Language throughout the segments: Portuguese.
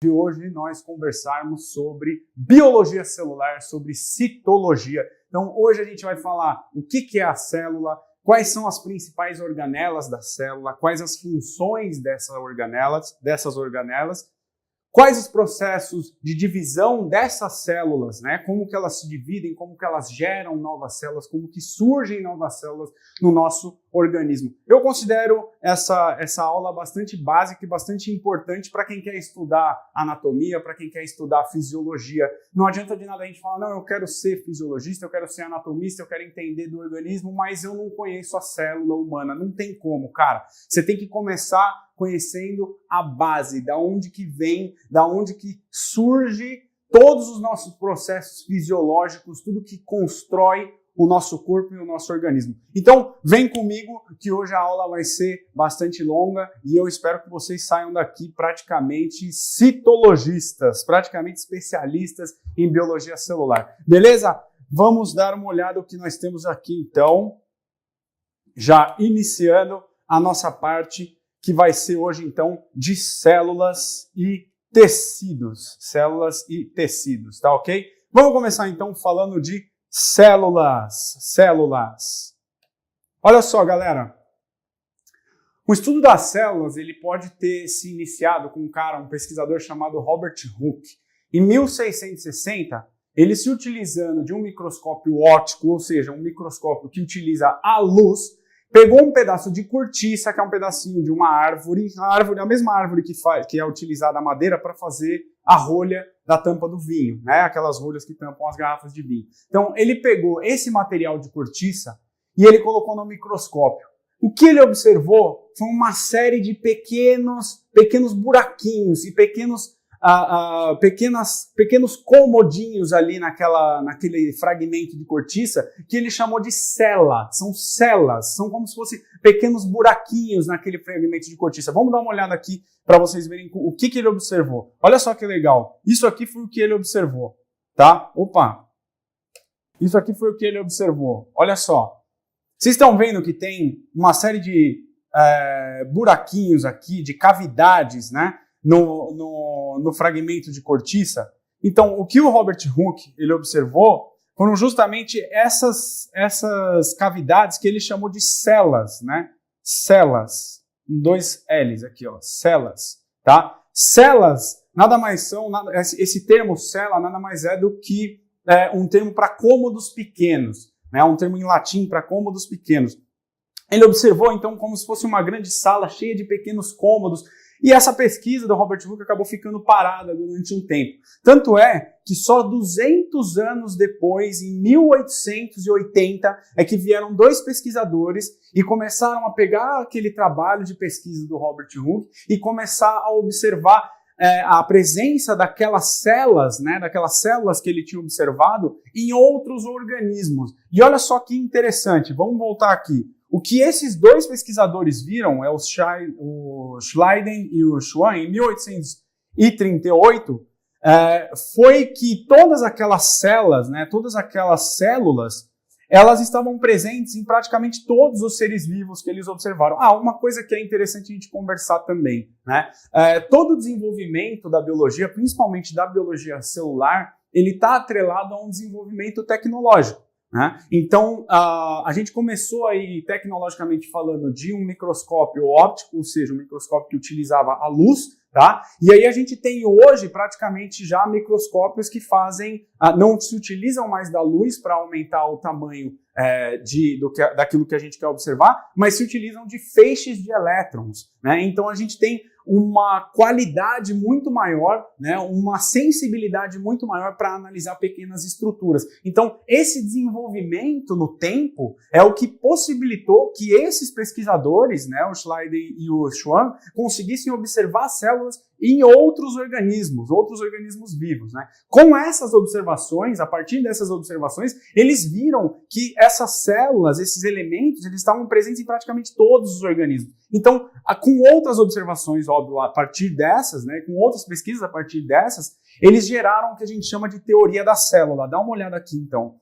de hoje nós conversarmos sobre biologia celular, sobre citologia. Então hoje a gente vai falar o que é a célula, quais são as principais organelas da célula, quais as funções dessas organelas, quais os processos de divisão dessas células, né? Como que elas se dividem, como que elas geram novas células, como que surgem novas células no nosso organismo. Eu considero essa aula bastante básica e bastante importante para quem quer estudar anatomia, para quem quer estudar fisiologia. Não adianta de nada a gente falar, não, eu quero ser fisiologista, eu quero ser anatomista, eu quero entender do organismo, mas eu não conheço a célula humana. Não tem como, cara. Você tem que começar conhecendo a base, da onde que vem, da onde que surge todos os nossos processos fisiológicos, tudo que constrói o nosso corpo e o nosso organismo. Então, vem comigo que hoje a aula vai ser bastante longa e eu espero que vocês saiam daqui praticamente citologistas, praticamente especialistas em biologia celular. Beleza? Vamos dar uma olhada no que nós temos aqui, então, já iniciando a nossa parte que vai ser hoje, então, de células e tecidos. Células e tecidos, tá ok? Vamos começar, então, falando de células. Olha só, galera. O estudo das células, ele pode ter se iniciado com um pesquisador chamado Robert Hooke. Em 1660, ele se utilizando de um microscópio óptico, ou seja, um microscópio que utiliza a luz, pegou um pedaço de cortiça, que é um pedacinho de uma árvore, a mesma árvore que é utilizada a madeira para fazer a rolha da tampa do vinho, né? Aquelas rolhas que tampam as garrafas de vinho. Então, ele pegou esse material de cortiça e ele colocou no microscópio. O que ele observou foi uma série de pequenos buraquinhos e pequenos comodinhos ali naquele fragmento de cortiça que ele chamou de cela. São celas, são como se fossem pequenos buraquinhos naquele fragmento de cortiça. Vamos dar uma olhada aqui para vocês verem o que ele observou. Olha só que legal. Isso aqui foi o que ele observou, tá? Opa! Isso aqui foi o que ele observou. Olha só. Vocês estão vendo que tem uma série de buraquinhos aqui, de cavidades, né? No fragmento de cortiça. Então, o que o Robert Hooke ele observou foram justamente essas cavidades que ele chamou de celas, né? Celas, com dois L's aqui, ó, celas, tá? Celas nada mais são, esse termo cela nada mais é do que um termo para cômodos pequenos, né? Um termo em latim para cômodos pequenos. Ele observou, então, como se fosse uma grande sala cheia de pequenos cômodos. E essa pesquisa do Robert Hooke acabou ficando parada durante um tempo. Tanto é que só 200 anos depois, em 1880, é que vieram dois pesquisadores e começaram a pegar aquele trabalho de pesquisa do Robert Hooke e começar a observar a presença daquelas células, né, daquelas células que ele tinha observado em outros organismos. E olha só que interessante, vamos voltar aqui. O que esses dois pesquisadores viram, o Schleiden e o Schwann, em 1838, foi que todas aquelas células, né, elas estavam presentes em praticamente todos os seres vivos que eles observaram. Uma coisa que é interessante a gente conversar também, né? Todo o desenvolvimento da biologia, principalmente da biologia celular, ele está atrelado a um desenvolvimento tecnológico. Né? Então, a gente começou aí, tecnologicamente falando, de um microscópio óptico, ou seja, um microscópio que utilizava a luz, tá? E aí a gente tem hoje praticamente já microscópios que não se utilizam mais da luz para aumentar o tamanho daquilo que a gente quer observar, mas se utilizam de feixes de elétrons, né? Então a gente tem uma qualidade muito maior, né, uma sensibilidade muito maior para analisar pequenas estruturas. Então, esse desenvolvimento no tempo é o que possibilitou que esses pesquisadores, né, o Schleiden e o Schwann, conseguissem observar células em outros organismos vivos, né? Com essas observações, a partir dessas observações, eles viram que essas células, esses elementos, eles estavam presentes em praticamente todos os organismos. Então, com outras observações, óbvio, a partir dessas, né, com outras pesquisas a partir dessas, eles geraram o que a gente chama de teoria da célula. Dá uma olhada aqui, então.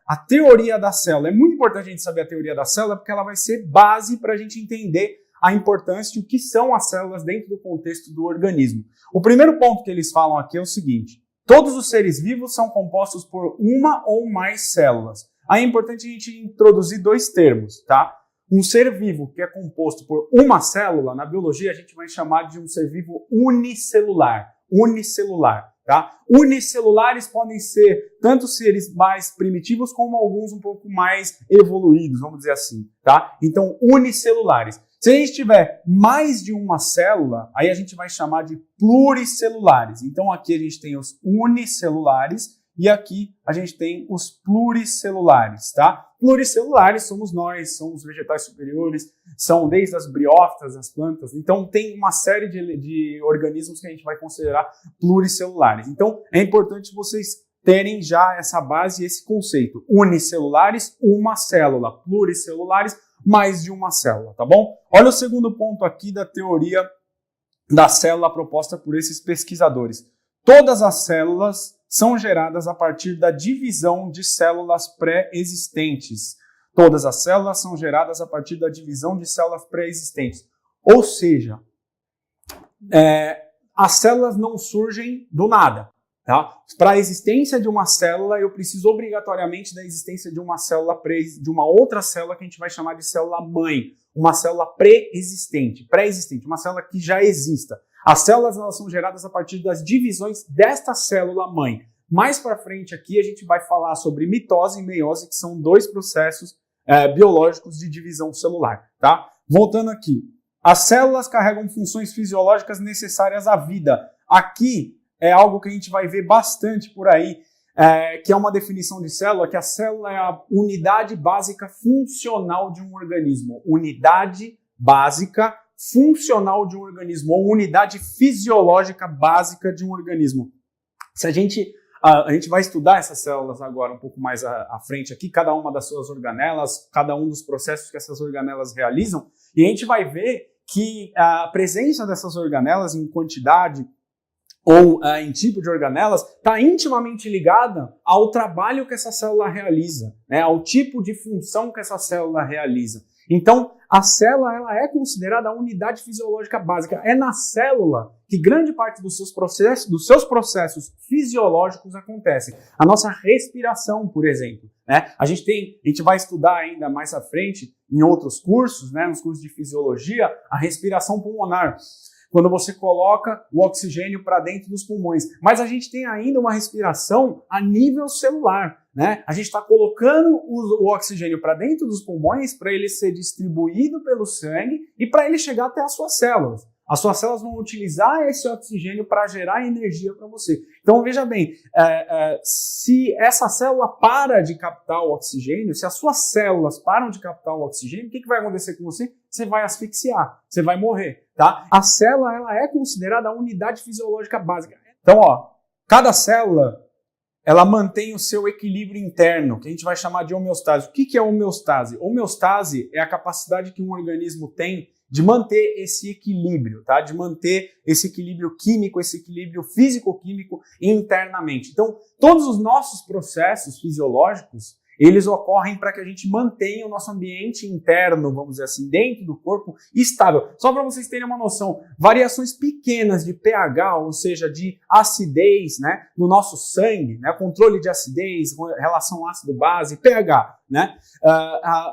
A teoria da célula. É muito importante a gente saber a teoria da célula, porque ela vai ser base para a gente entender a importância e o que são as células dentro do contexto do organismo. O primeiro ponto que eles falam aqui é o seguinte: todos os seres vivos são compostos por uma ou mais células. Aí é importante a gente introduzir dois termos, tá? Um ser vivo que é composto por uma célula, na biologia a gente vai chamar de um ser vivo unicelular. Unicelular, tá? Unicelulares podem ser tanto seres mais primitivos como alguns um pouco mais evoluídos, vamos dizer assim, tá? Então, unicelulares. Se a gente tiver mais de uma célula, aí a gente vai chamar de pluricelulares. Então, aqui a gente tem os unicelulares e aqui a gente tem os pluricelulares, tá? Pluricelulares somos nós, são os vegetais superiores, são desde as briófitas, as plantas. Então, tem uma série de organismos que a gente vai considerar pluricelulares. Então, é importante vocês terem já essa base e esse conceito. Unicelulares, uma célula. Pluricelulares, mais de uma célula, tá bom? Olha o segundo ponto aqui da teoria da célula proposta por esses pesquisadores. Todas as células são geradas a partir da divisão de células pré-existentes. Todas as células são geradas a partir da divisão de células pré-existentes. Ou seja, as células não surgem do nada. Tá? Para a existência de uma célula, eu preciso obrigatoriamente da existência de uma célula de uma outra célula que a gente vai chamar de célula-mãe. Uma célula pré-existente, uma célula que já exista. As células elas são geradas a partir das divisões desta célula-mãe. Mais para frente aqui a gente vai falar sobre mitose e meiose, que são dois processos biológicos de divisão celular. Tá? Voltando aqui, as células carregam funções fisiológicas necessárias à vida. Aqui é algo que a gente vai ver bastante por aí, que é uma definição de célula, que a célula é a unidade básica funcional de um organismo. Unidade básica funcional de um organismo, ou unidade fisiológica básica de um organismo. Se a gente vai estudar essas células agora um pouco mais à frente aqui, cada uma das suas organelas, cada um dos processos que essas organelas realizam, e a gente vai ver que a presença dessas organelas em quantidade ou em tipo de organelas está intimamente ligada ao trabalho que essa célula realiza, né, ao tipo de função que essa célula realiza. Então, a célula ela é considerada a unidade fisiológica básica. É na célula que grande parte dos seus processos fisiológicos acontecem. A nossa respiração, por exemplo. Né? A gente vai estudar ainda mais à frente, em outros cursos, né, nos cursos de fisiologia, a respiração pulmonar. Quando você coloca o oxigênio para dentro dos pulmões. Mas a gente tem ainda uma respiração a nível celular. Né? A gente está colocando o oxigênio para dentro dos pulmões para ele ser distribuído pelo sangue e para ele chegar até as suas células. As suas células vão utilizar esse oxigênio para gerar energia para você. Então, veja bem, se essa célula para de captar o oxigênio, se as suas células param de captar o oxigênio, o que vai acontecer com você? Você vai asfixiar, você vai morrer. Tá? A célula ela é considerada a unidade fisiológica básica. Então, cada célula ela mantém o seu equilíbrio interno, que a gente vai chamar de homeostase. O que é homeostase? Homeostase é a capacidade que um organismo tem de manter esse equilíbrio, tá? De manter esse equilíbrio químico, esse equilíbrio físico-químico internamente. Então, todos os nossos processos fisiológicos, eles ocorrem para que a gente mantenha o nosso ambiente interno, vamos dizer assim, dentro do corpo, estável. Só para vocês terem uma noção, variações pequenas de pH, ou seja, de acidez, né, no nosso sangue, né, controle de acidez, relação ácido-base, pH, né,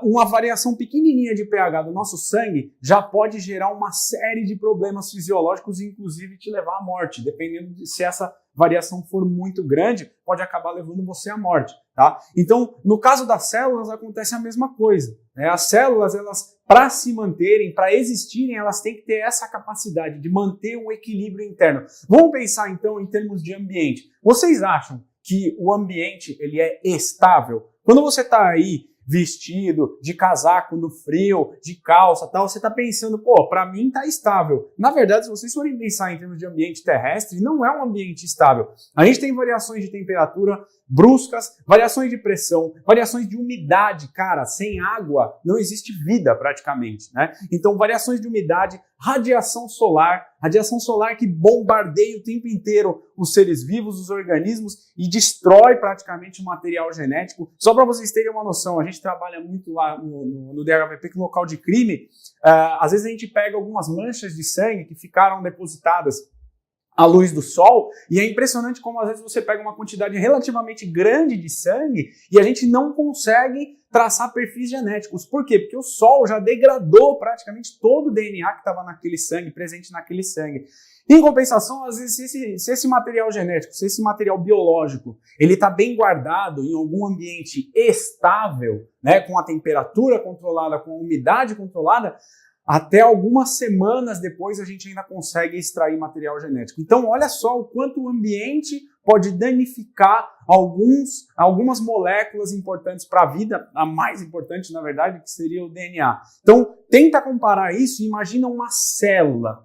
uma variação pequenininha de pH do nosso sangue já pode gerar uma série de problemas fisiológicos, inclusive te levar à morte, dependendo de se essa variação for muito grande, pode acabar levando você à morte, tá? Então, no caso das células, acontece a mesma coisa, né? As células, elas, para se manterem, para existirem, elas têm que ter essa capacidade de manter um equilíbrio interno. Vamos pensar, então, em termos de ambiente. Vocês acham que o ambiente, ele é estável? Quando você está aí vestido, de casaco no frio, de calça, tal, você está pensando, pô, para mim tá estável. Na verdade, se vocês forem pensar em termos de ambiente terrestre, não é um ambiente estável. A gente tem variações de temperatura bruscas, variações de pressão, variações de umidade. Cara, sem água não existe vida praticamente, né? Então, variações de umidade, radiação solar que bombardeia o tempo inteiro os seres vivos, os organismos e destrói praticamente o material genético. Só para vocês terem uma noção, a gente trabalha muito lá no DHPP, que é local de crime, às vezes a gente pega algumas manchas de sangue que ficaram depositadas à luz do sol, e é impressionante como às vezes você pega uma quantidade relativamente grande de sangue e a gente não consegue traçar perfis genéticos. Por quê? Porque o sol já degradou praticamente todo o DNA que estava naquele sangue, presente naquele sangue. Em compensação, às vezes, se esse material genético, se esse material biológico, ele está bem guardado em algum ambiente estável, né, com a temperatura controlada, com a umidade controlada, até algumas semanas depois a gente ainda consegue extrair material genético. Então, olha só o quanto o ambiente pode danificar algumas moléculas importantes para a vida, a mais importante, na verdade, que seria o DNA. Então, tenta comparar isso e imagina uma célula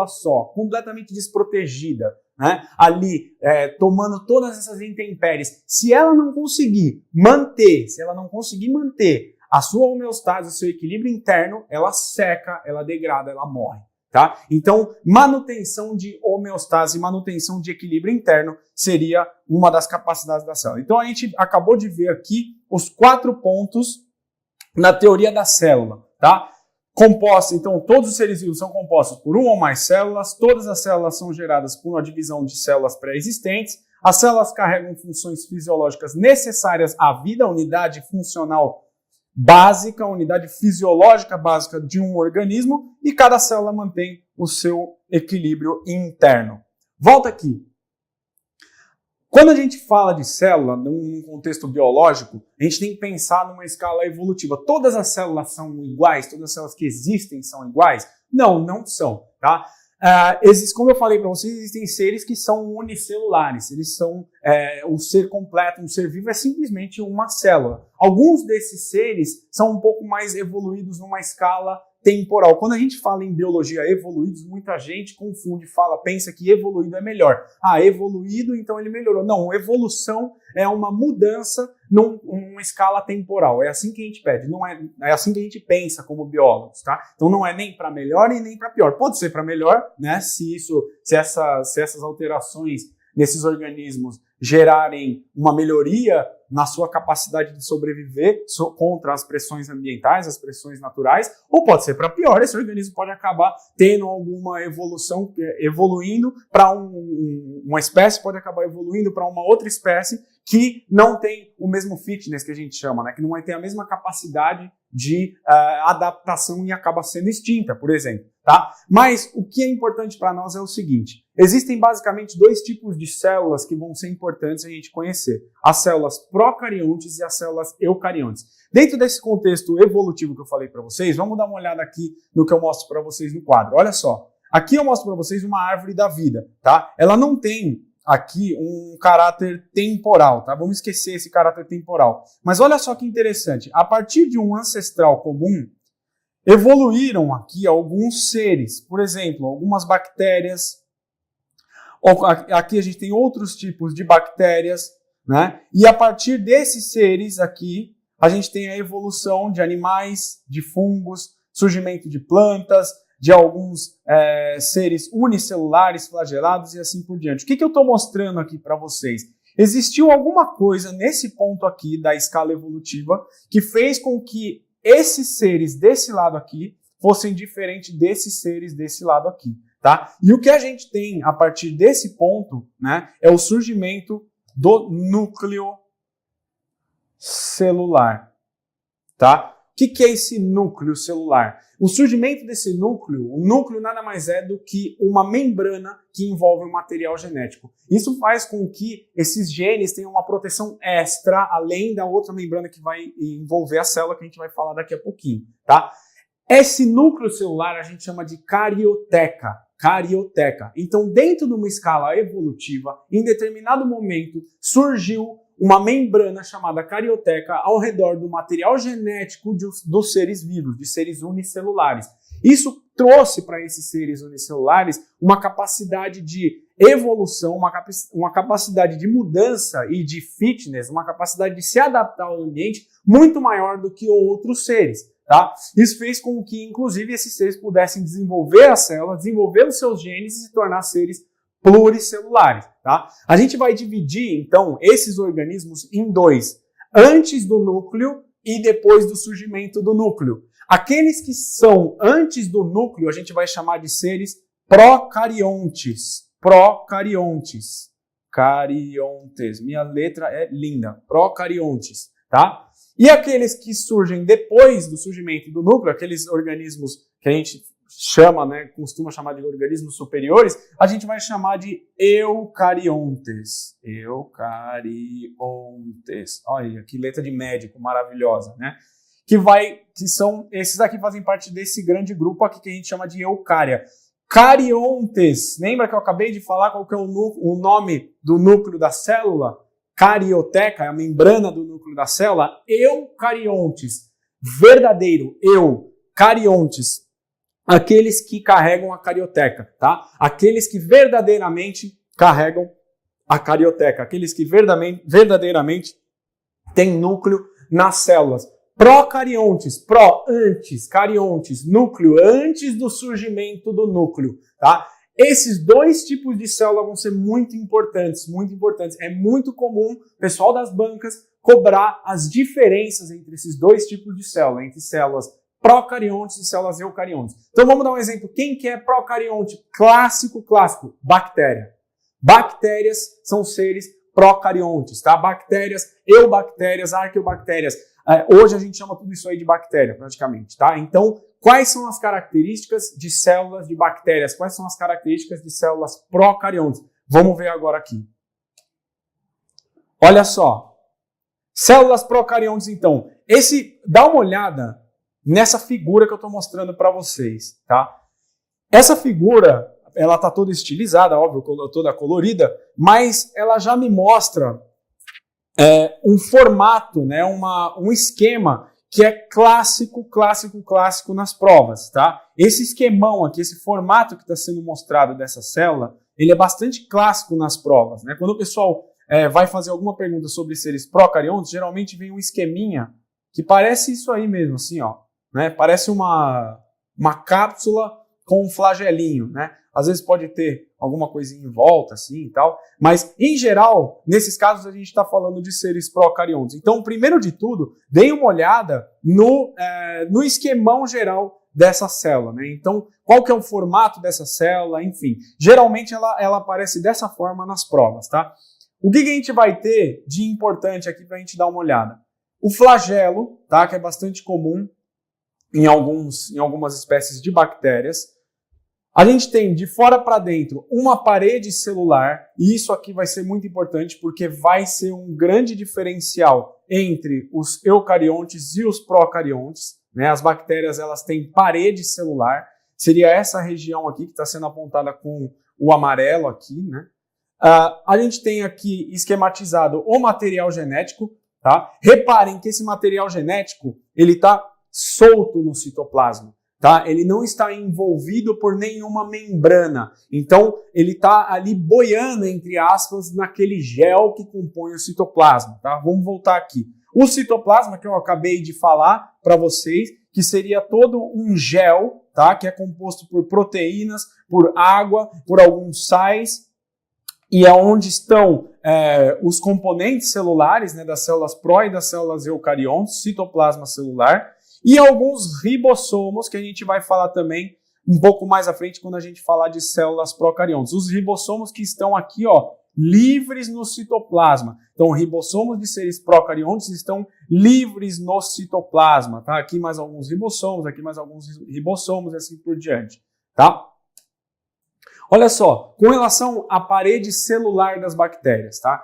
só, completamente desprotegida, né? Ali, tomando todas essas intempéries. Se ela não conseguir manter a sua homeostase, o seu equilíbrio interno, ela seca, ela degrada, ela morre, tá? Então, manutenção de homeostase, manutenção de equilíbrio interno seria uma das capacidades da célula. Então, a gente acabou de ver aqui os 4 pontos na teoria da célula, tá? Composta, então, todos os seres vivos são compostos por uma ou mais células, todas as células são geradas por uma divisão de células pré-existentes, as células carregam funções fisiológicas necessárias à vida, a unidade funcional básica, a unidade fisiológica básica de um organismo, e cada célula mantém o seu equilíbrio interno. Volta aqui. Quando a gente fala de célula, num contexto biológico, a gente tem que pensar numa escala evolutiva. Todas as células são iguais? Todas as células que existem são iguais? Não, não são, tá? Como eu falei para vocês, existem seres que são unicelulares, eles são um ser completo, um ser vivo é simplesmente uma célula. Alguns desses seres são um pouco mais evoluídos numa escala temporal. Quando a gente fala em biologia evoluídos, muita gente confunde, pensa que evoluído é melhor. Evoluído, então ele melhorou. Não, evolução é uma mudança numa escala temporal. É assim que a gente pede, é assim que a gente pensa como biólogos, tá? Então não é nem para melhor e nem para pior. Pode ser para melhor, né? Se essas alterações nesses organismos gerarem uma melhoria na sua capacidade de sobreviver contra as pressões ambientais, as pressões naturais, ou pode ser para pior, esse organismo pode acabar tendo alguma evolução, evoluindo para uma espécie, pode acabar evoluindo para uma outra espécie que não tem o mesmo fitness que a gente chama, né? Que não vai ter a mesma capacidade de adaptação e acaba sendo extinta, por exemplo. Tá? Mas o que é importante para nós é o seguinte: existem basicamente 2 tipos de células que vão ser importantes a gente conhecer: as células procariontes e as células eucariontes. Dentro desse contexto evolutivo que eu falei para vocês, vamos dar uma olhada aqui no que eu mostro para vocês no quadro. Olha só, aqui eu mostro para vocês uma árvore da vida, tá? Ela não tem aqui um caráter temporal, tá? Vamos esquecer esse caráter temporal. Mas olha só que interessante, a partir de um ancestral comum, evoluíram aqui alguns seres, por exemplo, algumas bactérias. Aqui a gente tem outros tipos de bactérias, né? E a partir desses seres aqui, a gente tem a evolução de animais, de fungos, surgimento de plantas, de alguns seres unicelulares, flagelados e assim por diante. O que eu estou mostrando aqui para vocês? Existiu alguma coisa nesse ponto aqui da escala evolutiva que fez com que esses seres desse lado aqui fossem diferentes desses seres desse lado aqui, tá? E o que a gente tem a partir desse ponto, né, é o surgimento do núcleo celular, tá? O que é esse núcleo celular? O surgimento desse núcleo, o núcleo nada mais é do que uma membrana que envolve o material genético. Isso faz com que esses genes tenham uma proteção extra, além da outra membrana que vai envolver a célula, que a gente vai falar daqui a pouquinho, tá? Esse núcleo celular a gente chama de carioteca. Carioteca. Então, dentro de uma escala evolutiva, em determinado momento, surgiu uma membrana chamada carioteca ao redor do material genético dos seres vivos, de seres unicelulares. Isso trouxe para esses seres unicelulares uma capacidade de evolução, uma capacidade de mudança e de fitness, uma capacidade de se adaptar ao ambiente muito maior do que outros seres, tá? Isso fez com que, inclusive, esses seres pudessem desenvolver a célula, desenvolver os seus genes e se tornar seres pluricelulares, tá? A gente vai dividir, então, esses organismos em dois, antes do núcleo e depois do surgimento do núcleo. Aqueles que são antes do núcleo, a gente vai chamar de seres procariontes. Procariontes. Cariontes. Minha letra é linda. Procariontes, tá? E aqueles que surgem depois do surgimento do núcleo, aqueles organismos que a gente chama, né, costuma chamar de organismos superiores, a gente vai chamar de eucariontes. Eucariontes. Olha, que letra de médico maravilhosa, né? Que são, esses aqui fazem parte desse grande grupo aqui que a gente chama de eucária. Cariontes, lembra que eu acabei de falar qual que é o nome do núcleo da célula? Carioteca, é a membrana do núcleo da célula. Eucariontes, verdadeiro, eucariontes, aqueles que carregam a carioteca, tá? Aqueles que verdadeiramente carregam a carioteca, aqueles que verdadeiramente têm núcleo nas células. Procariontes, antes, cariontes, núcleo, antes do surgimento do núcleo, tá? Esses dois tipos de célula vão ser muito importantes, muito importantes. É muito comum o pessoal das bancas cobrar as diferenças entre esses dois tipos de célula, entre células procariontes e células eucariontes. Então vamos dar um exemplo. Quem que é procarionte? Clássico, bactéria. Bactérias são seres procariontes, tá? Bactérias, eubactérias, arqueobactérias. Hoje a gente chama tudo isso aí de bactéria, praticamente, tá? Então, quais são as características de células de bactérias? Quais são as características de células procariontes? Vamos ver agora aqui. Olha só. Células procariontes, então. Dá uma olhada nessa figura que eu estou mostrando para vocês, tá? Essa figura, ela está toda estilizada, óbvio, toda colorida, mas ela já me mostra um formato, né, um esquema que é clássico nas provas, tá? Esse esquemão aqui, esse formato que está sendo mostrado dessa célula, ele é bastante clássico nas provas, né? Quando o pessoal vai fazer alguma pergunta sobre seres procariontes, geralmente vem um esqueminha que parece isso aí mesmo, assim, ó, né? Parece uma cápsula com um flagelinho, né? Às vezes pode ter alguma coisinha em volta, assim e tal. Mas, em geral, nesses casos a gente está falando de seres procariontes. Então, primeiro de tudo, dê uma olhada no esquemão geral dessa célula, né? Então, qual que é o formato dessa célula, enfim. Geralmente ela aparece dessa forma nas provas, tá? O que a gente vai ter de importante aqui para a gente dar uma olhada? O flagelo, tá? Que é bastante comum em algumas espécies de bactérias. A gente tem de fora para dentro uma parede celular, e isso aqui vai ser muito importante porque vai ser um grande diferencial entre os eucariontes e os procariontes, né? As bactérias, elas têm parede celular, seria essa região aqui que está sendo apontada com o amarelo aqui, né? A gente tem aqui esquematizado o material genético, tá? Reparem que esse material genético, ele está solto no citoplasma. Tá? Ele não está envolvido por nenhuma membrana. Então, ele está ali boiando, entre aspas, naquele gel que compõe o citoplasma. Tá? Vamos voltar aqui. O citoplasma, que eu acabei de falar para vocês, que seria todo um gel, tá? Que é composto por proteínas, por água, por alguns sais, e é onde estão os componentes celulares, né, das células pró e das células eucariontes, citoplasma celular, e alguns ribossomos, que a gente vai falar também um pouco mais à frente quando a gente falar de células procariontes. Os ribossomos que estão aqui, ó, livres no citoplasma. Então, ribossomos de seres procariontes estão livres no citoplasma, tá? Aqui mais alguns ribossomos, aqui mais alguns ribossomos e assim por diante, tá? Olha só, com relação à parede celular das bactérias, tá?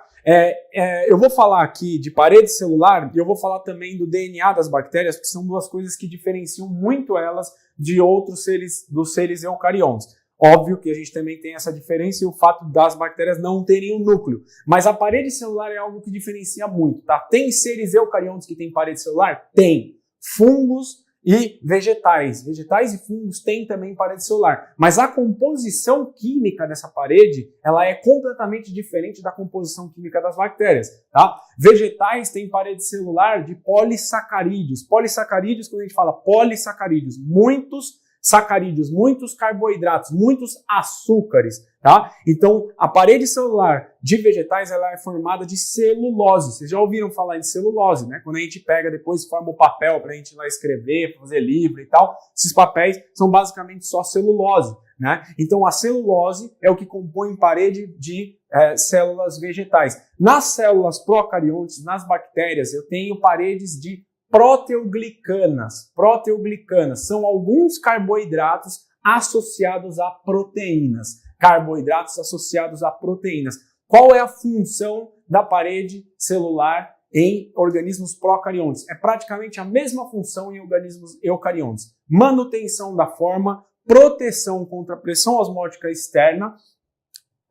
Eu vou falar aqui de parede celular e eu vou falar também do DNA das bactérias, porque são duas coisas que diferenciam muito elas de outros seres, dos seres eucariontes. Óbvio que a gente também tem essa diferença e o fato das bactérias não terem um núcleo. Mas a parede celular é algo que diferencia muito, tá? Tem seres eucariontes que têm parede celular? Tem. Fungos e vegetais. Vegetais e fungos têm também parede celular, mas a composição química dessa parede, ela é completamente diferente da composição química das bactérias, tá? Vegetais têm parede celular de polissacarídeos. Polissacarídeos, quando a gente fala polissacarídeos, muitos sacarídeos, muitos carboidratos, muitos açúcares, tá? Então, a parede celular de vegetais, ela é formada de celulose. Vocês já ouviram falar de celulose, né? Quando a gente pega depois forma o papel para a gente ir lá escrever, fazer livro e tal, esses papéis são basicamente só celulose, né? Então, a celulose é o que compõe parede de células vegetais. Nas células procariontes, nas bactérias, eu tenho paredes de proteoglicanas. Proteoglicanas são alguns carboidratos associados a proteínas. Carboidratos associados a proteínas. Qual é a função da parede celular em organismos procariontes? É praticamente a mesma função em organismos eucariontes. Manutenção da forma, proteção contra a pressão osmótica externa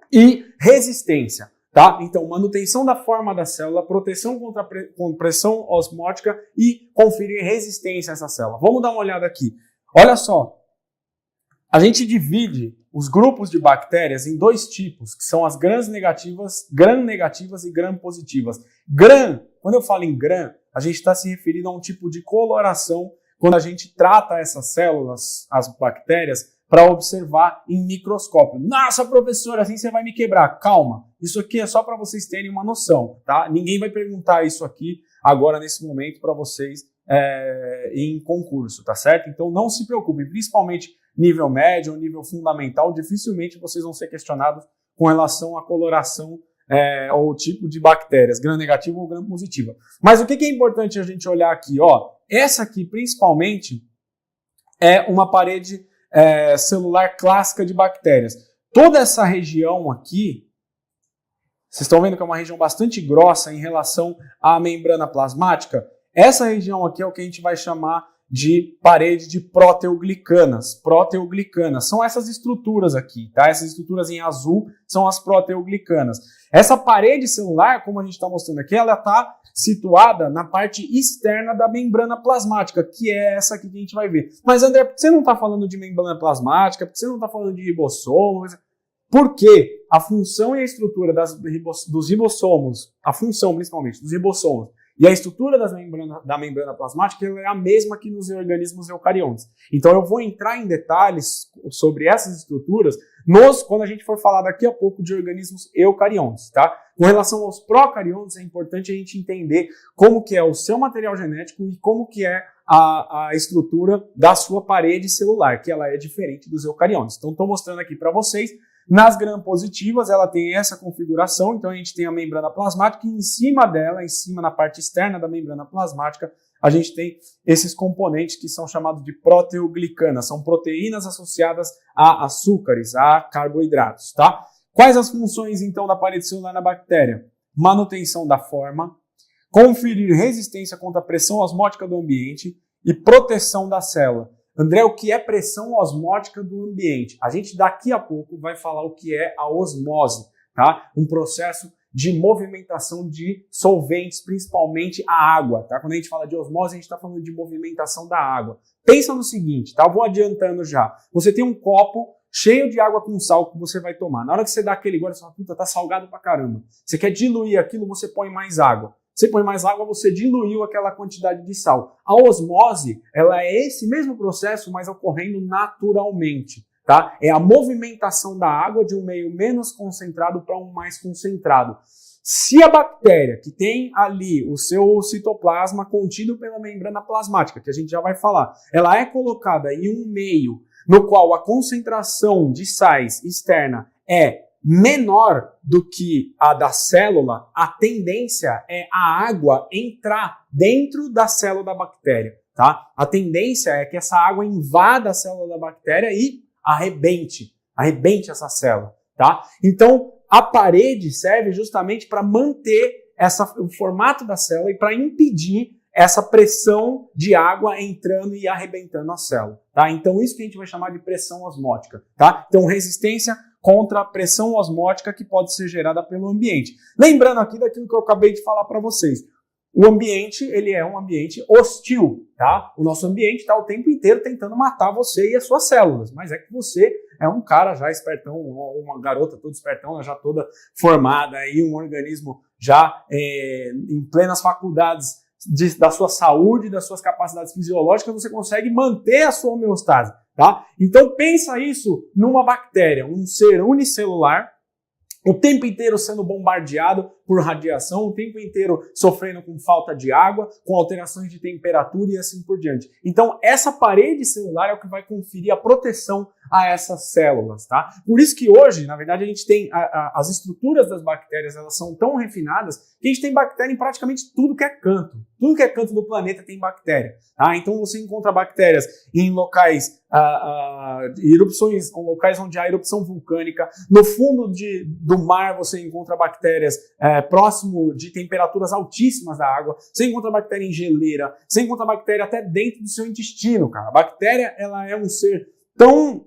e resistência. Tá? Então, manutenção da forma da célula, proteção contra pressão osmótica e conferir resistência a essa célula. Vamos dar uma olhada aqui. Olha só, a gente divide os grupos de bactérias em dois tipos, que são as gram-negativas e gram-positivas. Gram, quando eu falo em gram, a gente está se referindo a um tipo de coloração quando a gente trata essas células, as bactérias, para observar em microscópio. Nossa, professor, assim você vai me quebrar. Calma, isso aqui é só para vocês terem uma noção, tá? Ninguém vai perguntar isso aqui agora, nesse momento, para vocês em concurso, tá certo? Então não se preocupem, principalmente nível médio ou nível fundamental, dificilmente vocês vão ser questionados com relação à coloração ou tipo de bactérias, gram-negativa ou gram-positiva. Mas o que é importante a gente olhar aqui? Ó, essa aqui, principalmente, é uma parede celular clássica de bactérias. Toda essa região aqui, vocês estão vendo que é uma região bastante grossa em relação à membrana plasmática? Essa região aqui é o que a gente vai chamar de parede de proteoglicanas. Proteoglicanas são essas estruturas aqui, tá? Essas estruturas em azul são as proteoglicanas. Essa parede celular, como a gente está mostrando aqui, ela está situada na parte externa da membrana plasmática, que é essa aqui que a gente vai ver. Mas, André, por que você não está falando de membrana plasmática? Por que você não está falando de ribossomo? Porque a função e a estrutura dos ribossomos, a função principalmente dos ribossomos, e a estrutura da membrana plasmática é a mesma que nos organismos eucariontes. Então eu vou entrar em detalhes sobre essas estruturas quando a gente for falar daqui a pouco de organismos eucariontes, tá? Com relação aos procariontes, é importante a gente entender como que é o seu material genético e como que é a estrutura da sua parede celular, que ela é diferente dos eucariontes. Então estou mostrando aqui para vocês. Nas gram-positivas, ela tem essa configuração, então a gente tem a membrana plasmática e em cima dela, na parte externa da membrana plasmática, a gente tem esses componentes que são chamados de proteoglicanas, são proteínas associadas a açúcares, a carboidratos, tá? Quais as funções, então, da parede celular na bactéria? Manutenção da forma, conferir resistência contra a pressão osmótica do ambiente e proteção da célula. André, o que é pressão osmótica do ambiente? A gente daqui a pouco vai falar o que é a osmose, tá? Um processo de movimentação de solventes, principalmente a água, tá? Quando a gente fala de osmose, a gente está falando de movimentação da água. Pensa no seguinte, tá? Eu vou adiantando já. Você tem um copo cheio de água com sal que você vai tomar. Na hora que você dá aquele gole, você fala, puta, tá salgado pra caramba. Você quer diluir aquilo, você põe mais água. Você põe mais água, você diluiu aquela quantidade de sal. A osmose, ela é esse mesmo processo, mas ocorrendo naturalmente, tá? É a movimentação da água de um meio menos concentrado para um mais concentrado. Se a bactéria, que tem ali o seu citoplasma contido pela membrana plasmática, que a gente já vai falar, ela é colocada em um meio no qual a concentração de sais externa é menor do que a da célula, a tendência é a água entrar dentro da célula da bactéria, tá? A tendência é que essa água invada a célula da bactéria e arrebente essa célula, tá? Então, a parede serve justamente para manter o formato da célula e para impedir essa pressão de água entrando e arrebentando a célula, tá? Então, isso que a gente vai chamar de pressão osmótica, tá? Então, resistência contra a pressão osmótica que pode ser gerada pelo ambiente. Lembrando aqui daquilo que eu acabei de falar para vocês. o ambiente, ele é um ambiente hostil, tá? O nosso ambiente está o tempo inteiro tentando matar você e as suas células, mas é que você é um cara já espertão, uma garota toda espertão, já toda formada, aí, um organismo já em plenas faculdades da sua saúde, das suas capacidades fisiológicas, você consegue manter a sua homeostase, tá? Então pensa isso numa bactéria, um ser unicelular, o tempo inteiro sendo bombardeado por radiação, o tempo inteiro sofrendo com falta de água, com alterações de temperatura e assim por diante. Então, essa parede celular é o que vai conferir a proteção a essas células, tá? Por isso que hoje, na verdade, a gente tem as estruturas das bactérias, elas são tão refinadas que a gente tem bactéria em praticamente tudo que é canto. Tudo que é canto do planeta tem bactéria, tá? Então, você encontra bactérias em locais, erupções, locais onde há erupção vulcânica. No fundo do mar, você encontra bactérias próximo de temperaturas altíssimas da água. Você encontra bactéria em geleira. Você encontra bactéria até dentro do seu intestino, cara. A bactéria, ela é um ser tão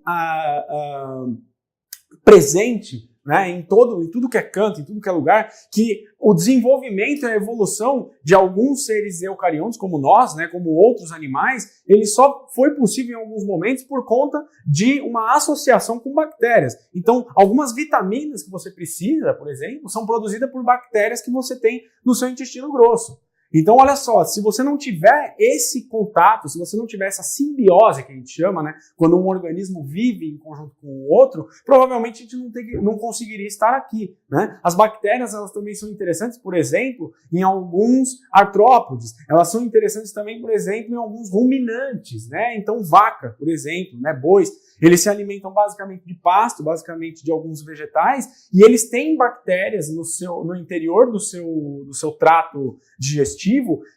presente, né, em tudo que é canto, em tudo que é lugar, que o desenvolvimento e a evolução de alguns seres eucariontes, como nós, né, como outros animais, ele só foi possível em alguns momentos por conta de uma associação com bactérias. Então, algumas vitaminas que você precisa, por exemplo, são produzidas por bactérias que você tem no seu intestino grosso. Então, olha só, se você não tiver esse contato, se você não tiver essa simbiose que a gente chama, né, quando um organismo vive em conjunto com o outro, provavelmente a gente não conseguiria estar aqui, né? As bactérias, elas também são interessantes, por exemplo, em alguns artrópodes. Elas são interessantes também, por exemplo, em alguns ruminantes, né? Então, vaca, por exemplo, né, bois, eles se alimentam basicamente de pasto, basicamente de alguns vegetais, e eles têm bactérias no interior do seu trato digestivo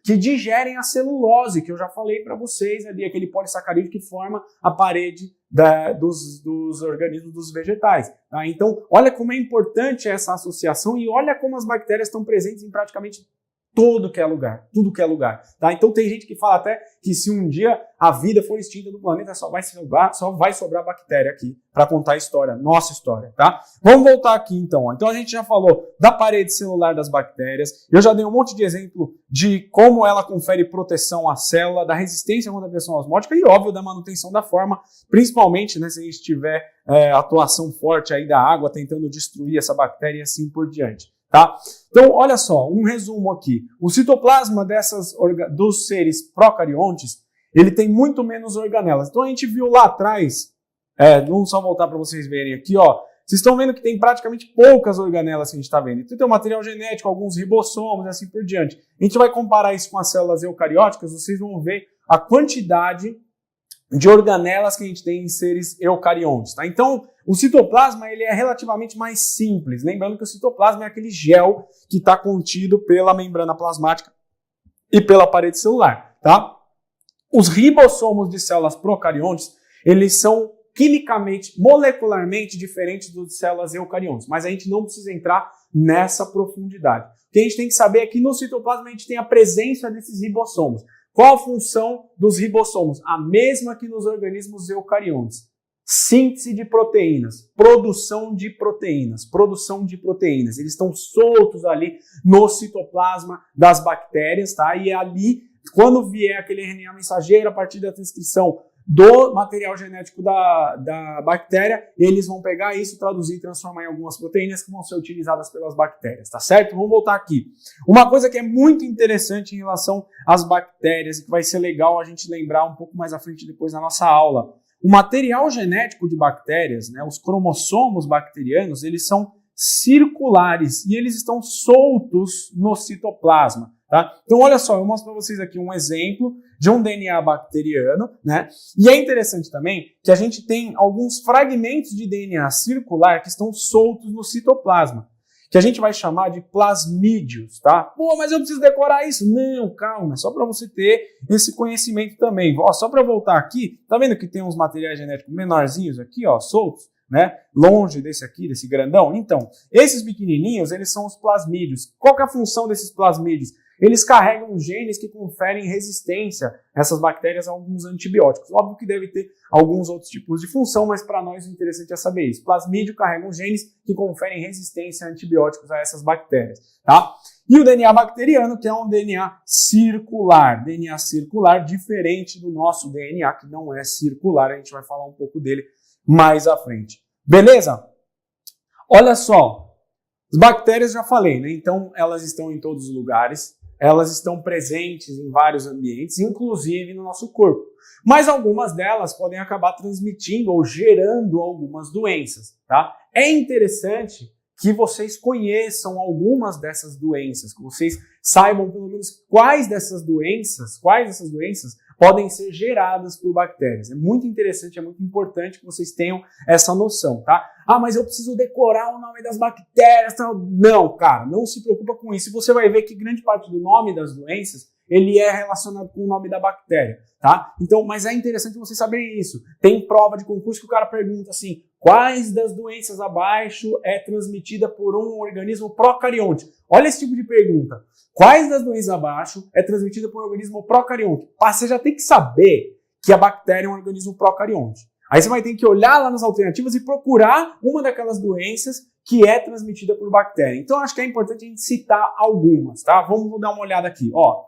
que digerem a celulose, que eu já falei para vocês ali, aquele polissacarídeo que forma a parede dos organismos dos vegetais. Tá? Então, olha como é importante essa associação e olha como as bactérias estão presentes em praticamente tudo que é lugar, tá? Então tem gente que fala até que se um dia a vida for extinta do planeta, só vai sobrar bactéria aqui para contar a história, nossa história, tá? Vamos voltar aqui então. Então a gente já falou da parede celular das bactérias, eu já dei um monte de exemplo de como ela confere proteção à célula, da resistência contra a pressão osmótica e, óbvio, da manutenção da forma, principalmente, né, se a gente tiver atuação forte aí da água tentando destruir essa bactéria e assim por diante. Tá? Então, olha só, um resumo aqui. O citoplasma dos seres procariontes, ele tem muito menos organelas. Então, a gente viu lá atrás, vamos só voltar para vocês verem aqui, ó. Vocês estão vendo que tem praticamente poucas organelas que a gente está vendo. Então, tem o material genético, alguns ribossomos e assim por diante. A gente vai comparar isso com as células eucarióticas, vocês vão ver a quantidade de organelas que a gente tem em seres eucariontes, tá? Então, o citoplasma, ele é relativamente mais simples. Lembrando que o citoplasma é aquele gel que está contido pela membrana plasmática e pela parede celular, tá? Os ribossomos de células procariontes, eles são quimicamente, molecularmente diferentes dos de células eucariontes, mas a gente não precisa entrar nessa profundidade. O que a gente tem que saber é que no citoplasma a gente tem a presença desses ribossomos. Qual a função dos ribossomos? A mesma que nos organismos eucariontes. Síntese de proteínas, produção de proteínas. Eles estão soltos ali no citoplasma das bactérias, tá? E ali, quando vier aquele RNA mensageiro a partir da transcrição do material genético da bactéria, eles vão pegar isso, traduzir e transformar em algumas proteínas que vão ser utilizadas pelas bactérias, tá certo? Vamos voltar aqui. Uma coisa que é muito interessante em relação às bactérias e que vai ser legal a gente lembrar um pouco mais à frente depois na nossa aula. O material genético de bactérias, né, os cromossomos bacterianos, eles são circulares e eles estão soltos no citoplasma. Tá? Então, olha só, eu mostro para vocês aqui um exemplo de um DNA bacteriano, né? E é interessante também que a gente tem alguns fragmentos de DNA circular que estão soltos no citoplasma, que a gente vai chamar de plasmídeos, tá? Pô, mas eu preciso decorar isso? Não, calma, é só para você ter esse conhecimento também. Ó, só para voltar aqui, tá vendo que tem uns materiais genéticos menorzinhos aqui, ó, soltos? Né? Longe desse aqui, desse grandão. Então, esses pequenininhos, eles são os plasmídeos. Qual que é a função desses plasmídeos? eles carregam genes que conferem resistência a essas bactérias a alguns antibióticos. Óbvio que deve ter alguns outros tipos de função, mas para nós o interessante é saber isso. Plasmídio carregam genes que conferem resistência a antibióticos a essas bactérias, tá? E o DNA bacteriano, que é um DNA circular diferente do nosso DNA, que não é circular, a gente vai falar um pouco dele mais à frente. Beleza? Olha só, as bactérias já falei, né? Então elas estão em todos os lugares, elas estão presentes em vários ambientes, inclusive no nosso corpo. Mas algumas delas podem acabar transmitindo ou gerando algumas doenças, tá? É interessante que vocês conheçam algumas dessas doenças, que vocês saibam pelo menos quais dessas doenças podem ser geradas por bactérias. É muito interessante, é muito importante que vocês tenham essa noção, tá? Ah, mas eu preciso decorar o nome das bactérias. Não, cara, não se preocupa com isso. Você vai ver que grande parte do nome das doenças, ele é relacionado com o nome da bactéria, tá? Então, mas é interessante vocês saberem isso. Tem prova de concurso que o cara pergunta assim, quais das doenças abaixo é transmitida por um organismo procarionte? Olha esse tipo de pergunta. Quais das doenças abaixo é transmitida por um organismo procarionte? Você já tem que saber que a bactéria é um organismo procarionte. Aí você vai ter que olhar lá nas alternativas e procurar uma daquelas doenças que é transmitida por bactéria. Então, acho que é importante a gente citar algumas, tá? Vamos dar uma olhada aqui, ó.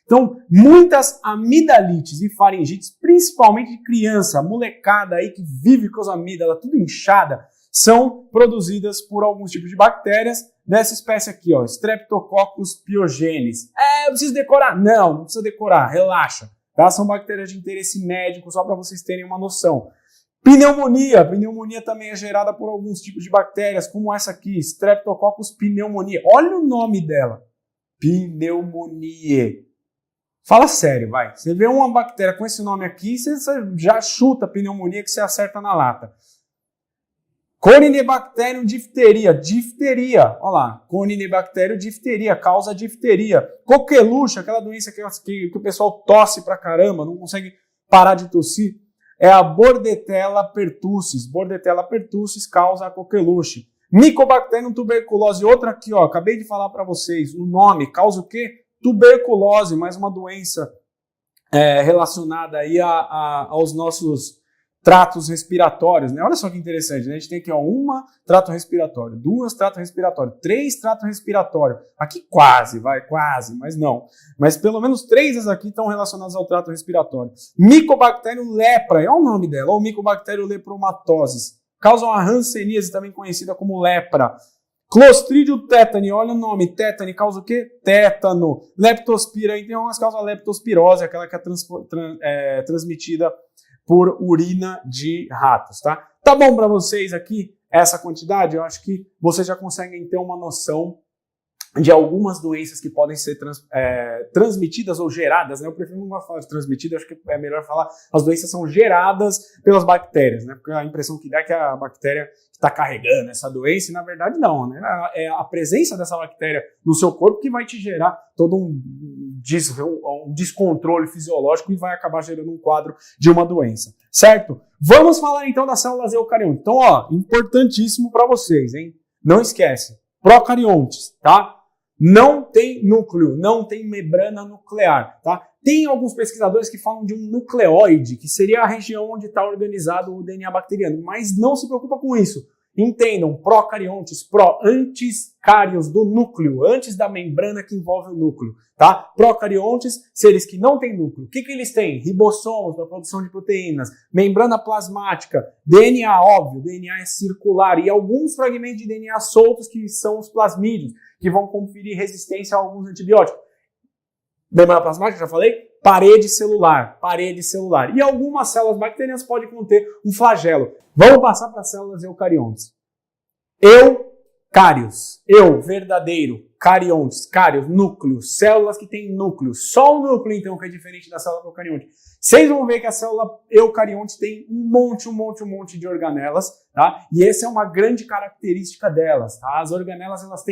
Então, muitas amidalites e faringites, principalmente de criança, molecada aí que vive com as amígdalas tudo inchada, são produzidas por alguns tipos de bactérias dessa espécie aqui, ó, Streptococcus pyogenes. Eu preciso decorar? Não precisa decorar, relaxa, tá? São bactérias de interesse médico, só para vocês terem uma noção. Pneumonia também é gerada por alguns tipos de bactérias, como essa aqui, Streptococcus pneumoniae. Olha o nome dela, pneumonia. Fala sério, vai. Você vê uma bactéria com esse nome aqui, você já chuta pneumonia que você acerta na lata. Corynebacterium difteria. Olha lá. Corynebacterium difteria, causa difteria. Coqueluche, aquela doença que o pessoal tosse pra caramba, não consegue parar de tossir. É a Bordetella pertussis. Bordetella pertussis causa a coqueluche. Mycobacterium tuberculose. Outra aqui, ó. Acabei de falar pra vocês. O nome causa o quê? Tuberculose, mais uma doença relacionada aí aos nossos tratos respiratórios, né? Olha só que interessante, né? A gente tem aqui, ó, uma trato respiratório, duas trato respiratório, três trato respiratório. Aqui quase, mas não. Mas pelo menos três das aqui estão relacionadas ao trato respiratório. Mycobacterium lepra, é o nome dela, ou Mycobacterium lepromatosis. Causa uma hanseníase, também conhecida como lepra. Clostridium tetani, olha o nome, tetani causa o quê? Tétano. Leptospira, então umas causas leptospirose, aquela que é transmitida por urina de ratos, tá? Tá bom para vocês aqui essa quantidade? Eu acho que vocês já conseguem ter uma noção de algumas doenças que podem ser transmitidas ou geradas, né? Eu prefiro não falar de transmitidas, acho que é melhor falar as doenças são geradas pelas bactérias, né? Porque a impressão que dá é que a bactéria está carregando essa doença, e na verdade não, né? É a presença dessa bactéria no seu corpo que vai te gerar todo um descontrole fisiológico e vai acabar gerando um quadro de uma doença, certo? Vamos falar então das células eucariontes. Então, ó, importantíssimo para vocês, hein? Não esquece, procariontes, tá? Não tem núcleo, não tem membrana nuclear, tá? Tem alguns pesquisadores que falam de um nucleóide, que seria a região onde está organizado o DNA bacteriano, mas não se preocupa com isso. Entendam, procariontes, antes cários do núcleo, antes da membrana que envolve o núcleo, tá? Procariontes, seres que não têm núcleo. O que eles têm? Ribossomos para produção de proteínas, membrana plasmática, DNA, óbvio, DNA é circular, e alguns fragmentos de DNA soltos que são os plasmídeos, que vão conferir resistência a alguns antibióticos. Membrana plasmática, já falei? Parede celular. E algumas células bacterianas podem conter um flagelo. Vamos passar para as células eucariontes. Eucários. Verdadeiro. Cariontes. Cários, núcleo. Células que têm núcleo. Só o núcleo, então, que é diferente da célula procarionte. Vocês vão ver que a célula eucarionte tem um monte de organelas, tá? E essa é uma grande característica delas, tá? As organelas, elas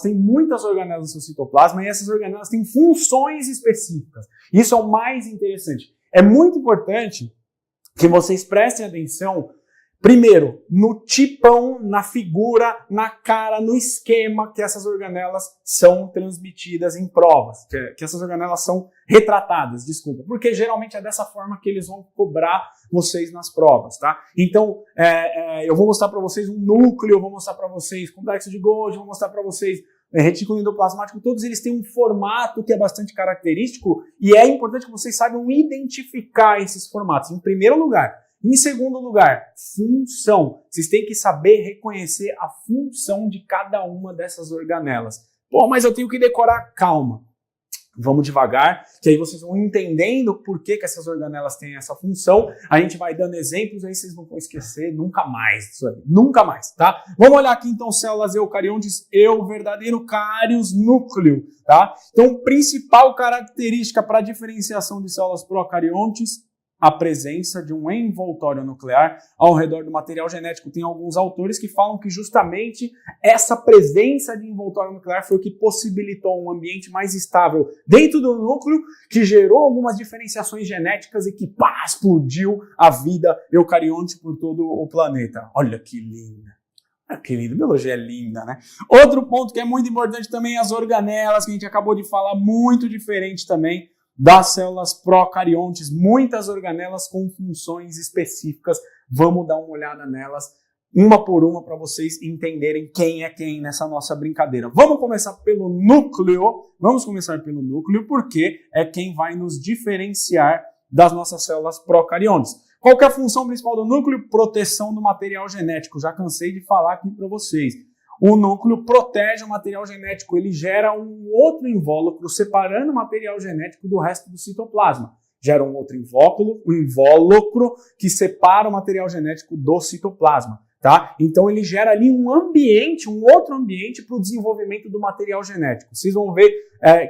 têm muitas organelas no seu citoplasma e essas organelas têm funções específicas. Isso é o mais interessante. É muito importante que vocês prestem atenção Primeiro, no tipão, na figura, na cara, no esquema que essas organelas são transmitidas em provas, que essas organelas são retratadas, desculpa, porque geralmente é dessa forma que eles vão cobrar vocês nas provas, tá? Então, eu vou mostrar para vocês um núcleo, eu vou mostrar para vocês complexo de Golgi, vou mostrar para vocês retículo endoplasmático, todos eles têm um formato que é bastante característico e é importante que vocês saibam identificar esses formatos, em primeiro lugar. Em segundo lugar, função. Vocês têm que saber reconhecer a função de cada uma dessas organelas. Pô, mas eu tenho que decorar. Calma. Vamos devagar, que aí vocês vão entendendo por que essas organelas têm essa função. A gente vai dando exemplos, aí vocês não vão esquecer nunca mais disso aí. Nunca mais, tá? Vamos olhar aqui então células eucariontes, verdadeiro cários, núcleo, tá? Então, principal característica para diferenciação de células procariontes, a presença de um envoltório nuclear ao redor do material genético. Tem alguns autores que falam que justamente essa presença de envoltório nuclear foi o que possibilitou um ambiente mais estável dentro do núcleo, que gerou algumas diferenciações genéticas e que explodiu a vida eucarionte por todo o planeta. Olha que linda! Que lindo, biologia é linda, né? Outro ponto que é muito importante também, as organelas, que a gente acabou de falar, muito diferente também das células procariontes, muitas organelas com funções específicas. Vamos dar uma olhada nelas, uma por uma, para vocês entenderem quem é quem nessa nossa brincadeira. Vamos começar pelo núcleo, porque é quem vai nos diferenciar das nossas células procariontes. Qual que é a função principal do núcleo? Proteção do material genético. Já cansei de falar aqui para vocês. O núcleo protege o material genético, ele gera um outro invólucro, separando o material genético do resto do citoplasma. Gera um outro invólucro que separa o material genético do citoplasma, tá? Então ele gera ali um outro ambiente para o desenvolvimento do material genético. Vocês vão ver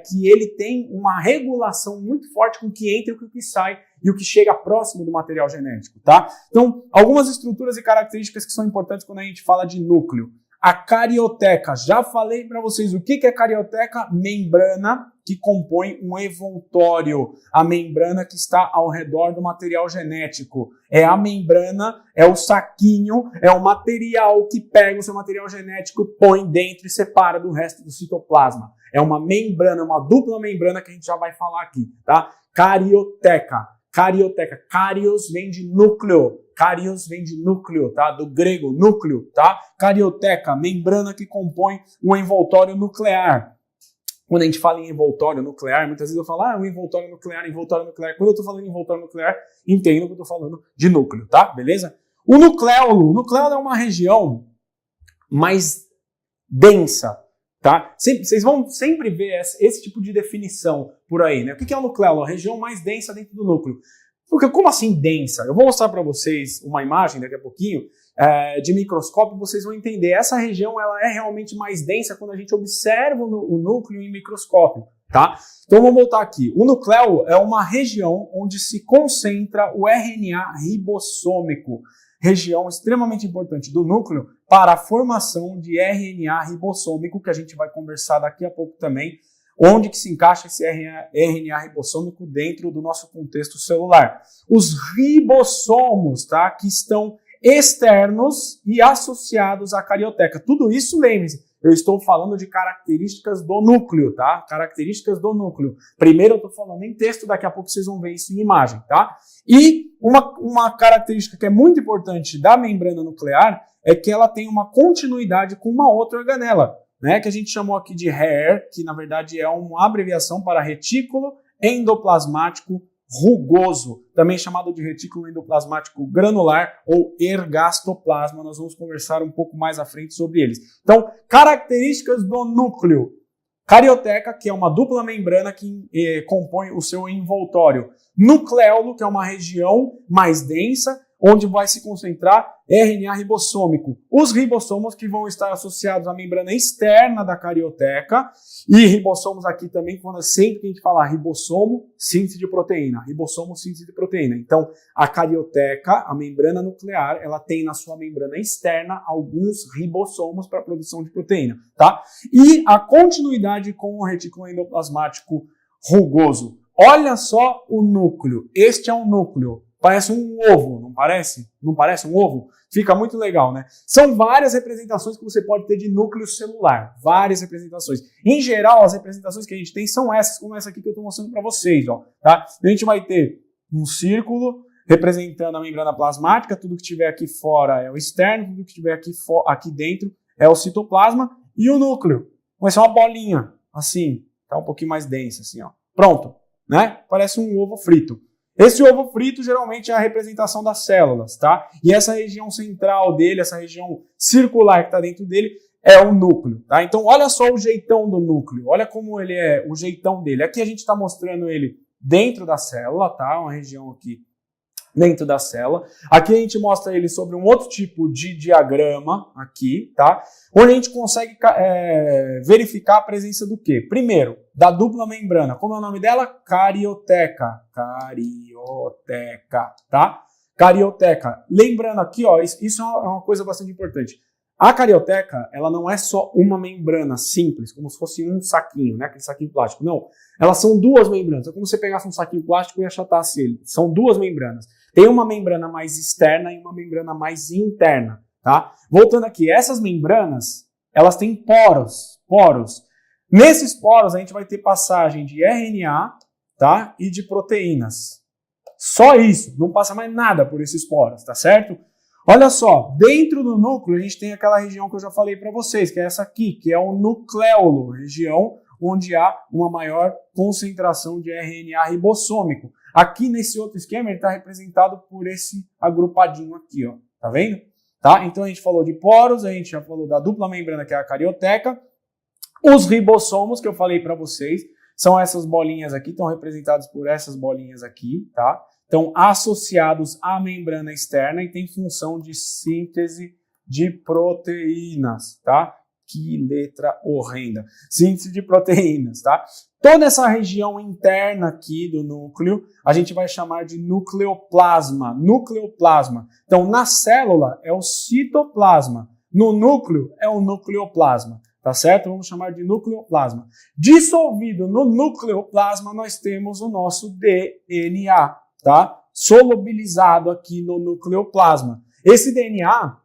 que ele tem uma regulação muito forte com o que entra e o que sai e o que chega próximo do material genético, tá? Então, algumas estruturas e características que são importantes quando a gente fala de núcleo. A carioteca, já falei para vocês o que é carioteca? Membrana que compõe um envoltório, a membrana que está ao redor do material genético. É a membrana, é o saquinho, é o material que pega o seu material genético e põe dentro e separa do resto do citoplasma. É uma membrana, uma dupla membrana que a gente já vai falar aqui, tá? Carioteca. Carios vem de núcleo. Carios vem de núcleo, tá? Do grego, núcleo, tá? Carioteca, membrana que compõe o envoltório nuclear. Quando a gente fala em envoltório nuclear, muitas vezes eu falo, um envoltório nuclear. Quando eu estou falando em envoltório nuclear, entendo que eu estou falando de núcleo, tá? Beleza? O nucleolo é uma região mais densa, tá? Vocês vão sempre ver esse tipo de definição por aí, né? O que é o nucleolo? A região mais densa dentro do núcleo. Porque como assim densa? Eu vou mostrar para vocês uma imagem daqui a pouquinho de microscópio, vocês vão entender. Essa região ela é realmente mais densa quando a gente observa o núcleo em microscópio, tá? Então vamos voltar aqui. O nucleolo é uma região onde se concentra o RNA ribossômico, região extremamente importante do núcleo para a formação de RNA ribossômico, que a gente vai conversar daqui a pouco também, onde que se encaixa esse RNA ribossômico dentro do nosso contexto celular. Os ribossomos, tá, que estão externos e associados à carioteca. Tudo isso, lembre-se, eu estou falando de características do núcleo, tá? Características do núcleo. Primeiro eu estou falando em texto, daqui a pouco vocês vão ver isso em imagem, tá? E uma característica que é muito importante da membrana nuclear é que ela tem uma continuidade com uma outra organela, né, que a gente chamou aqui de RER, que na verdade é uma abreviação para retículo endoplasmático rugoso, também chamado de retículo endoplasmático granular ou ergastoplasma. Nós vamos conversar um pouco mais à frente sobre eles. Então, características do núcleo. Carioteca, que é uma dupla membrana que compõe o seu envoltório. Nucleolo, que é uma região mais densa, onde vai se concentrar RNA ribossômico. Os ribossomos que vão estar associados à membrana externa da carioteca e ribossomos aqui também, sempre que a gente falar ribossomo, síntese de proteína. Ribossomo, síntese de proteína. Então, a carioteca, a membrana nuclear, ela tem na sua membrana externa alguns ribossomos para a produção de proteína, tá? E a continuidade com o retículo endoplasmático rugoso. Olha só o núcleo. Este é um núcleo. Parece um ovo, não parece? Não parece um ovo? Fica muito legal, né? São várias representações que você pode ter de núcleo celular. Várias representações. Em geral, as representações que a gente tem são essas, como essa aqui que eu estou mostrando para vocês, ó, tá? A gente vai ter um círculo representando a membrana plasmática, tudo que tiver aqui fora é o externo, tudo que tiver aqui dentro é o citoplasma, e o núcleo vai ser uma bolinha, assim, tá um pouquinho mais densa, assim, ó. Pronto, né? Parece um ovo frito. Esse ovo frito geralmente é a representação das células, tá? E essa região central dele, essa região circular que está dentro dele, é o núcleo, tá? Então, olha só o jeitão do núcleo, olha como ele é, o jeitão dele. Aqui a gente está mostrando ele dentro da célula, tá? Uma região aqui dentro da célula. Aqui a gente mostra ele sobre um outro tipo de diagrama aqui, tá? Onde a gente consegue verificar a presença do quê? Primeiro, da dupla membrana. Como é o nome dela? Carioteca. Carioteca, tá? Carioteca. Lembrando aqui, ó, isso é uma coisa bastante importante. A carioteca, ela não é só uma membrana simples, como se fosse um saquinho, né? Aquele saquinho plástico. Não. Elas são duas membranas. É como se você pegasse um saquinho plástico e achatasse ele. São duas membranas. Tem uma membrana mais externa e uma membrana mais interna, tá? Voltando aqui, essas membranas, elas têm poros. Nesses poros, a gente vai ter passagem de RNA, tá? E de proteínas. Só isso, não passa mais nada por esses poros, tá certo? Olha só, dentro do núcleo, a gente tem aquela região que eu já falei para vocês, que é essa aqui, que é o nucleolo, região onde há uma maior concentração de RNA ribossômico. Aqui nesse outro esquema ele está representado por esse agrupadinho aqui, ó. Tá vendo? Tá? Então a gente falou de poros, a gente já falou da dupla membrana que é a carioteca. Os ribossomos que eu falei para vocês são essas bolinhas aqui, estão representados por essas bolinhas aqui, tá? Estão associados à membrana externa e tem função de síntese de proteínas, tá? Que letra horrenda. Síntese de proteínas, tá? Toda essa região interna aqui do núcleo, a gente vai chamar de nucleoplasma. Nucleoplasma. Então, na célula é o citoplasma. No núcleo é o nucleoplasma. Tá certo? Vamos chamar de nucleoplasma. Dissolvido no nucleoplasma, nós temos o nosso DNA, tá? Solubilizado aqui no nucleoplasma. Esse DNA,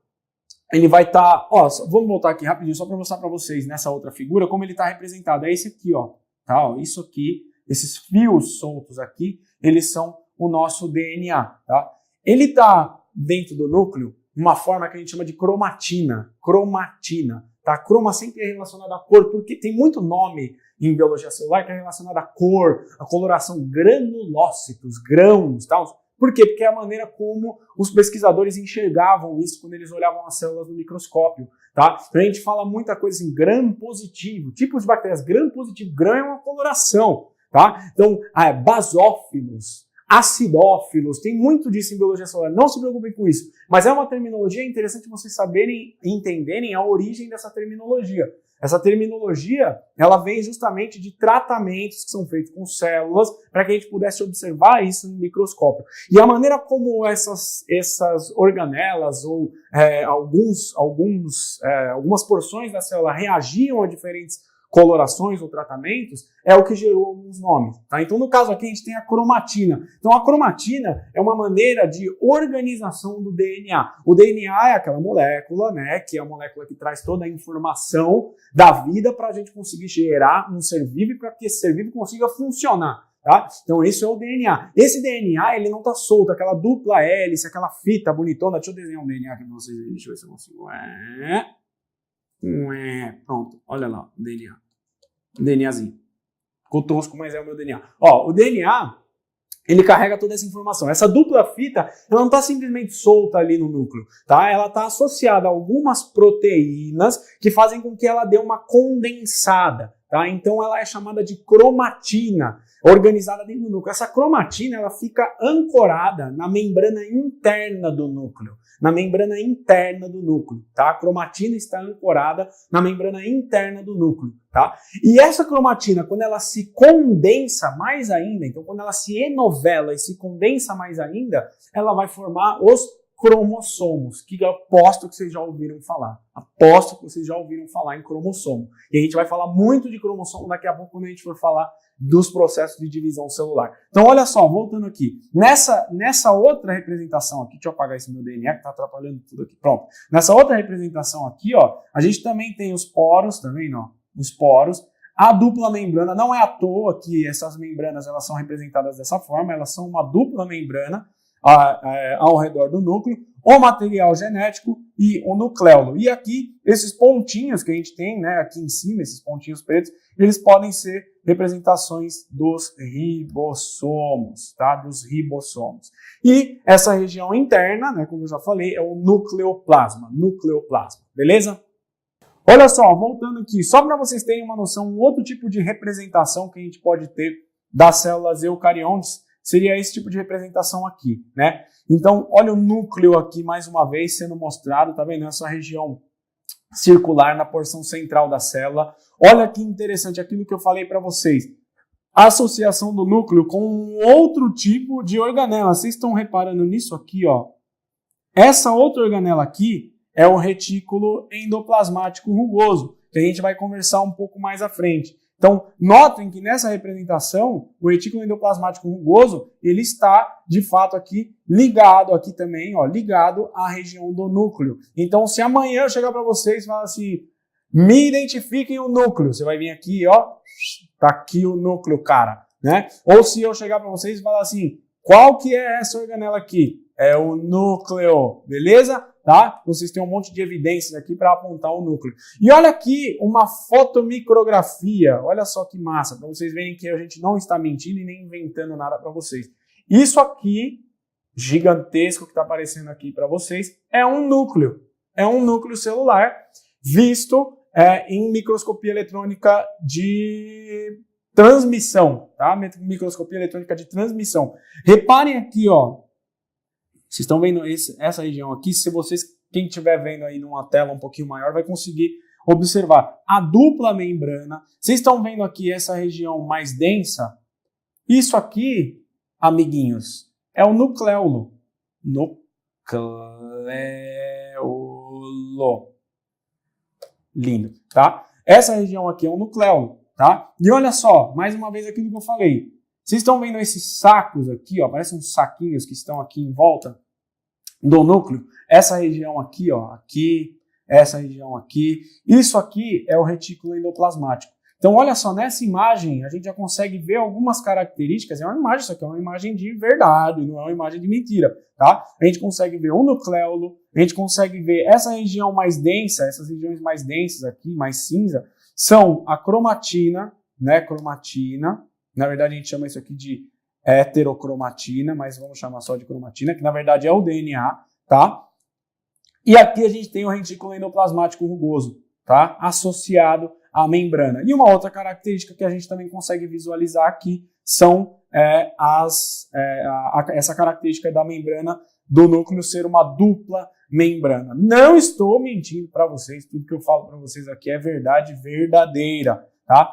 ele vai estar... vamos voltar aqui rapidinho, só para mostrar para vocês nessa outra figura como ele está representado. É esse aqui, ó. Tá, ó, isso aqui, esses fios soltos aqui, eles são o nosso DNA, tá? Ele está dentro do núcleo uma forma que a gente chama de cromatina. Cromatina, tá? Croma sempre é relacionada à cor, porque tem muito nome em biologia celular que é relacionado à cor, à coloração, granulócitos, grãos, tal. Por quê? Porque é a maneira como os pesquisadores enxergavam isso quando eles olhavam as células no microscópio, tá? Então a gente fala muita coisa assim, gram positivo, tipos de bactérias, gram positivo, gram é uma coloração, tá? Então, basófilos, acidófilos, tem muito disso em biologia celular, não se preocupem com isso, mas é uma terminologia interessante vocês saberem, entenderem a origem dessa terminologia. Essa terminologia, ela vem justamente de tratamentos que são feitos com células para que a gente pudesse observar isso no microscópio. E a maneira como essas organelas ou algumas porções da célula reagiam a diferentes colorações ou tratamentos é o que gerou alguns nomes. Tá? Então, no caso aqui, a gente tem a cromatina. Então, a cromatina é uma maneira de organização do DNA. O DNA é aquela molécula, né, que é a molécula que traz toda a informação da vida para a gente conseguir gerar um ser vivo e para que esse ser vivo consiga funcionar. Tá? Então, isso é o DNA. Esse DNA, ele não está solto, aquela dupla hélice, aquela fita bonitona. Deixa eu desenhar um DNA aqui para vocês verem. Deixa eu ver se eu consigo. Pronto, olha lá, o DNA. O DNAzinho. Ficou tosco, mas é o meu DNA. Ó, o DNA, ele carrega toda essa informação. Essa dupla fita, ela não está simplesmente solta ali no núcleo, tá? Ela está associada a algumas proteínas que fazem com que ela dê uma condensada, tá? Então ela é chamada de cromatina, organizada dentro do núcleo. Essa cromatina, ela fica ancorada na membrana interna do núcleo. Na membrana interna do núcleo, tá? A cromatina está ancorada na membrana interna do núcleo, tá? E essa cromatina, quando ela se condensa mais ainda, então quando ela se enovela e se condensa mais ainda, ela vai formar os cromossomos, que eu aposto que vocês já ouviram falar. Aposto que vocês já ouviram falar em cromossomo. E a gente vai falar muito de cromossomo daqui a pouco quando a gente for falar dos processos de divisão celular. Então, olha só, voltando aqui. Nessa outra representação aqui, deixa eu apagar esse meu DNA que está atrapalhando tudo aqui. Pronto. Nessa outra representação aqui, ó, a gente também tem os poros, tá vendo? Ó, os poros. A dupla membrana, não é à toa que essas membranas elas são representadas dessa forma, elas são uma dupla membrana ao redor do núcleo, o material genético e o nucleolo. E aqui, esses pontinhos que a gente tem, né, aqui em cima, esses pontinhos pretos, eles podem ser representações dos ribossomos, tá? Dos ribossomos. E essa região interna, né, como eu já falei, é o nucleoplasma, beleza? Olha só, voltando aqui, só para vocês terem uma noção, um outro tipo de representação que a gente pode ter das células eucariontes seria esse tipo de representação aqui, né? Então, olha o núcleo aqui mais uma vez sendo mostrado, tá vendo? Essa região circular na porção central da célula. Olha que interessante aquilo que eu falei para vocês. A associação do núcleo com um outro tipo de organela. Vocês estão reparando nisso aqui, ó? Essa outra organela aqui é o retículo endoplasmático rugoso, que a gente vai conversar um pouco mais à frente. Então, notem que nessa representação, o retículo endoplasmático rugoso, ele está, de fato, aqui ligado, aqui também, ó, ligado à região do núcleo. Então, se amanhã eu chegar para vocês e falar assim, me identifiquem o núcleo, você vai vir aqui, ó, tá aqui o núcleo, cara, né? Ou se eu chegar para vocês e falar assim, qual que é essa organela aqui? É o núcleo, beleza? Tá? Vocês têm um monte de evidências aqui para apontar o núcleo. E olha aqui uma fotomicrografia. Olha só que massa, para vocês verem que a gente não está mentindo e nem inventando nada para vocês. Isso aqui, gigantesco que está aparecendo aqui para vocês, é um núcleo. É um núcleo celular visto em microscopia eletrônica de transmissão, tá? Microscopia eletrônica de transmissão. Reparem aqui, ó. Vocês estão vendo essa região aqui? Se vocês, quem estiver vendo aí numa tela um pouquinho maior, vai conseguir observar a dupla membrana. Vocês estão vendo aqui essa região mais densa? Isso aqui, amiguinhos, é o nucleolo. Nucleolo. Lindo, tá? Essa região aqui é o nucleolo, tá? E olha só, mais uma vez aquilo que eu falei. Vocês estão vendo esses sacos aqui, ó, parecem uns saquinhos que estão aqui em volta do núcleo? Essa região aqui, ó, aqui, essa região aqui, isso aqui é o retículo endoplasmático. Então, olha só, nessa imagem a gente já consegue ver algumas características. É uma imagem, isso aqui é uma imagem de verdade, não é uma imagem de mentira, tá? A gente consegue ver o nucleolo, a gente consegue ver essa região mais densa, essas regiões mais densas aqui, mais cinza, são a cromatina, né, cromatina. Na verdade, a gente chama isso aqui de heterocromatina, mas vamos chamar só de cromatina, que na verdade é o DNA, tá? E aqui a gente tem o retículo endoplasmático rugoso, tá? Associado à membrana. E uma outra característica que a gente também consegue visualizar aqui são essa característica da membrana do núcleo ser uma dupla membrana. Não estou mentindo para vocês, tudo que eu falo para vocês aqui é verdade verdadeira, tá?